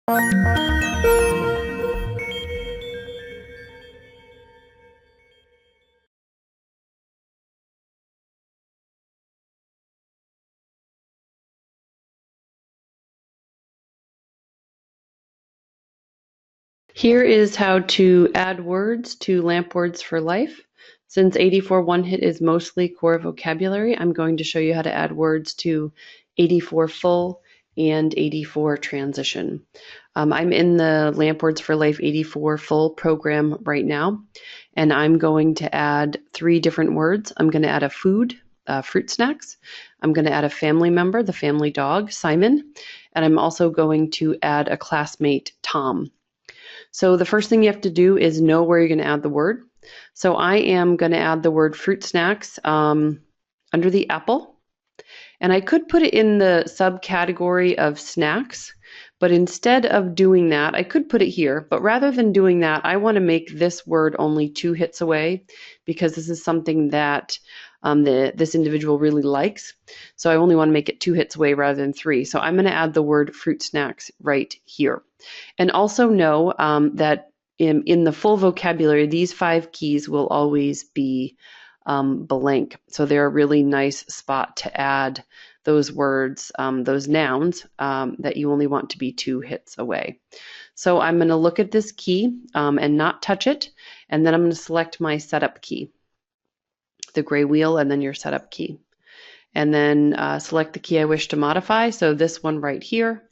Here is how to add words to LAMP Words for Life. Since 84 one-hit is mostly core vocabulary, I'm going to show you how to add words to 84 full and 84 transition. I'm in the LAMP Words for Life 84 full program right now, and I'm going to add 3 different words. I'm going to add a food, fruit snacks. I'm going to add a family member, the family dog, Simon, and I'm also going to add a classmate, Tom. So the first thing you have to do is know where you're going to add the word. So I am going to add the word fruit snacks under the apple. And I could put it in the subcategory of snacks, but instead of doing that, I could put it here. But rather than doing that, I want to make this word only 2 hits away because this is something that this individual really likes. So I only want to make it 2 hits away rather than 3. So I'm going to add the word fruit snacks right here. And also know that in the full vocabulary, these 5 keys will always be blank. So they're a really nice spot to add those words, those nouns that you only want to be 2 hits away. So I'm going to look at this key and not touch it. And then I'm going to select my setup key, the gray wheel, and then your setup key. And then select the key I wish to modify. So this one right here.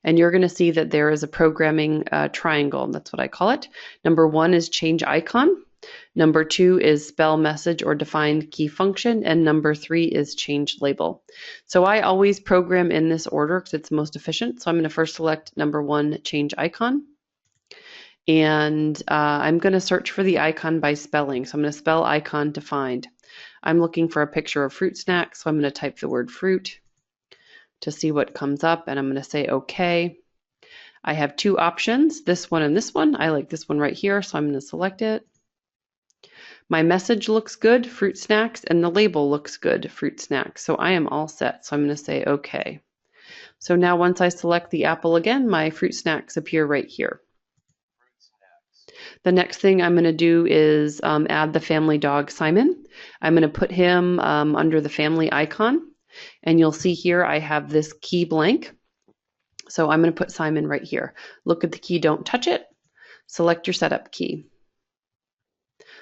And you're going to see that there is a programming triangle. That's what I call it. Number 1 is change icon. Number 2 is spell message or defined key function. And number 3 is change label. So I always program in this order because it's most efficient. So I'm going to first select number 1, change icon. And I'm going to search for the icon by spelling. So I'm going to spell icon to find. I'm looking for a picture of fruit snacks. So I'm going to type the word fruit to see what comes up, and I'm going to say OK. I have 2 options, this one and this one. I like this one right here, so I'm going to select it. My message looks good, fruit snacks, and the label looks good, fruit snacks. So I am all set, so I'm going to say OK. So now once I select the apple again, my fruit snacks appear right here. The next thing I'm going to do is add the family dog, Simon. I'm going to put him under the family icon. And you'll see here I have this key blank. So I'm going to put Simon right here. Look at the key, don't touch it. Select your setup key.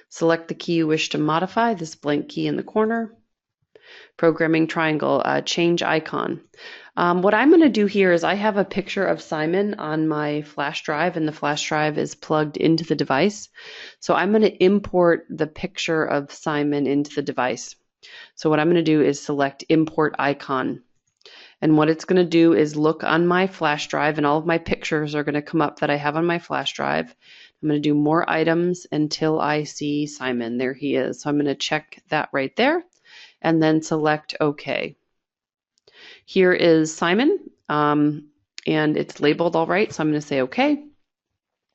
Select the key you wish to modify, this blank key in the corner. Programming triangle, change icon. What I'm going to do here is I have a picture of Simon on my flash drive, and the flash drive is plugged into the device. So I'm going to import the picture of Simon into the device. So what I'm going to do is select import icon. And what it's going to do is look on my flash drive, and all of my pictures are going to come up that I have on my flash drive. I'm going to do more items until I see Simon. There he is. So I'm going to check that right there and then select OK. Here is Simon, and it's labeled all right. So I'm going to say OK.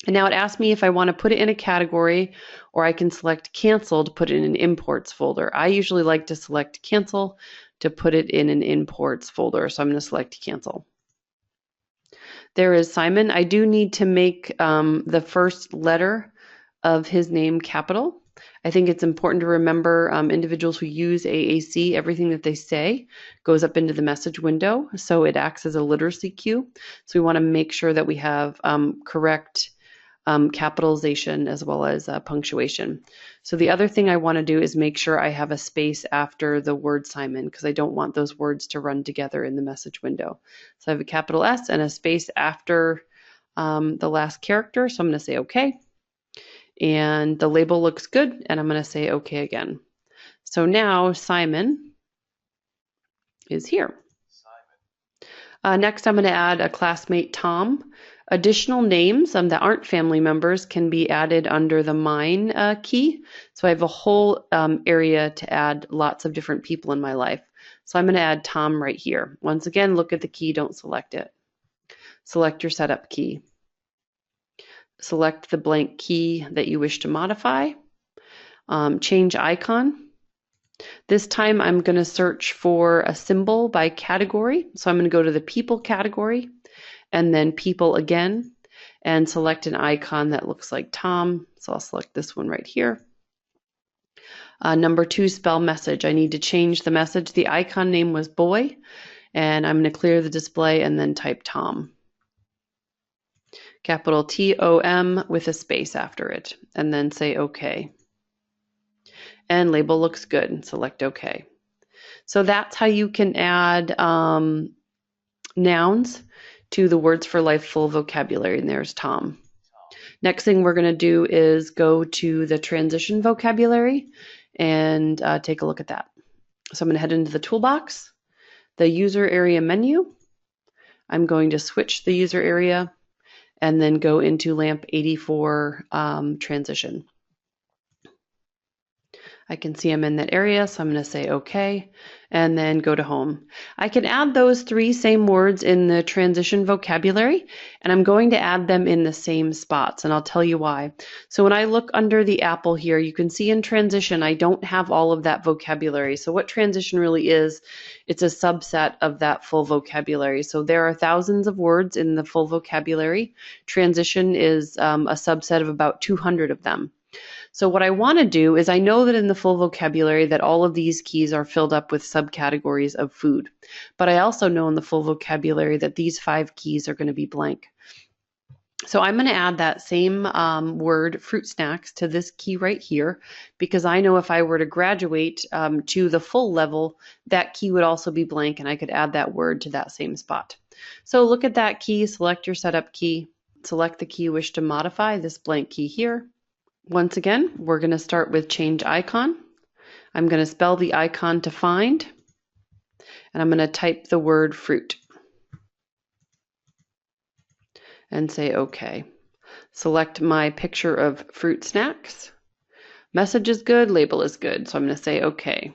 And now it asks me if I want to put it in a category, or I can select cancel to put it in an imports folder. I usually like to select cancel to put it in an imports folder. So I'm going to select cancel. There is Simon. I do need to make the first letter of his name capital. I think it's important to remember individuals who use AAC, everything that they say goes up into the message window. So it acts as a literacy cue. So we want to make sure that we have correct capitalization as well as punctuation. So the other thing I want to do is make sure I have a space after the word Simon, because I don't want those words to run together in the message window. So I have a capital S and a space after the last character. So I'm going to say OK. And the label looks good, and I'm going to say OK again. So now Simon is here. Next, I'm going to add a classmate, Tom. Additional names that aren't family members can be added under the mine key. So I have a whole area to add lots of different people in my life. So I'm going to add Tom right here. Once again, look at the key, don't select it. Select your setup key. Select the blank key that you wish to modify. Change icon. This time I'm going to search for a symbol by category. So I'm going to go to the people category, and then people again, and select an icon that looks like Tom. So I'll select this one right here. Number 2, spell message. I need to change the message. The icon name was boy, and I'm going to clear the display and then type Tom. Capital T-O-M with a space after it, and then say OK. And label looks good. Select OK. So that's how you can add nouns to the Words for Life full vocabulary, and there's Tom. Next thing we're going to do is go to the transition vocabulary and take a look at that. So I'm going to head into the toolbox, the user area menu. I'm going to switch the user area and then go into LAMP 84 transition. I can see I'm in that area, so I'm going to say OK, and then go to home. I can add those 3 same words in the transition vocabulary, and I'm going to add them in the same spots, and I'll tell you why. So when I look under the apple here, you can see in transition, I don't have all of that vocabulary. So what transition really is, it's a subset of that full vocabulary. So there are thousands of words in the full vocabulary. Transition is a subset of about 200 of them. So what I want to do is I know that in the full vocabulary that all of these keys are filled up with subcategories of food. But I also know in the full vocabulary that these 5 keys are going to be blank. So I'm going to add that same word, fruit snacks, to this key right here, because I know if I were to graduate to the full level, that key would also be blank, and I could add that word to that same spot. So look at that key, select your setup key, select the key you wish to modify, this blank key here. Once again, we're going to start with change icon. I'm going to spell the icon to find, and I'm going to type the word fruit and say OK. Select my picture of fruit snacks. Message is good, label is good, so I'm going to say OK.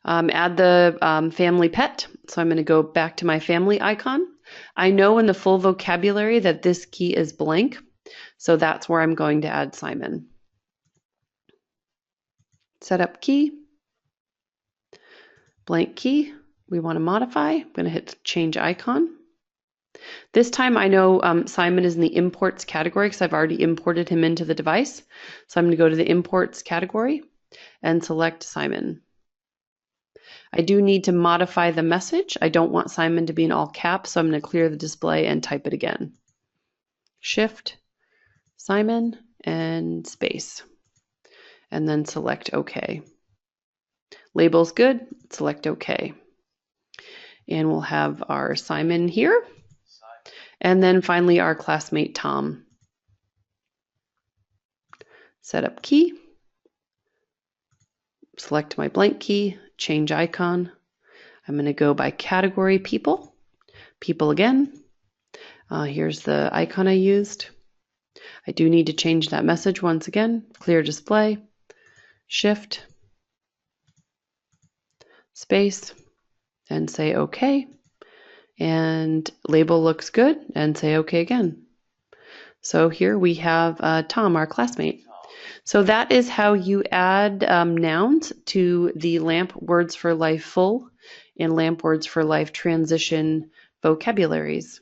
Add the family pet, so I'm going to go back to my family icon. I know in the full vocabulary that this key is blank, so that's where I'm going to add Simon. Setup key, blank key, we want to modify. I'm going to hit change icon. This time I know Simon is in the imports category because I've already imported him into the device. So I'm going to go to the imports category and select Simon. I do need to modify the message. I don't want Simon to be in all caps, so I'm going to clear the display and type it again. Shift, Simon, and space, and then select OK. Label's good, select OK. And we'll have our Simon here, and then finally our classmate Tom. Setup key, select my blank key, change icon. I'm going to go by category people, people again. Here's the icon I used. I do need to change that message once again. Clear display, shift, space, and say OK. And label looks good, and say OK again. So here we have Tom, our classmate. So that is how you add nouns to the LAMP Words for Life full and LAMP Words for Life transition vocabularies.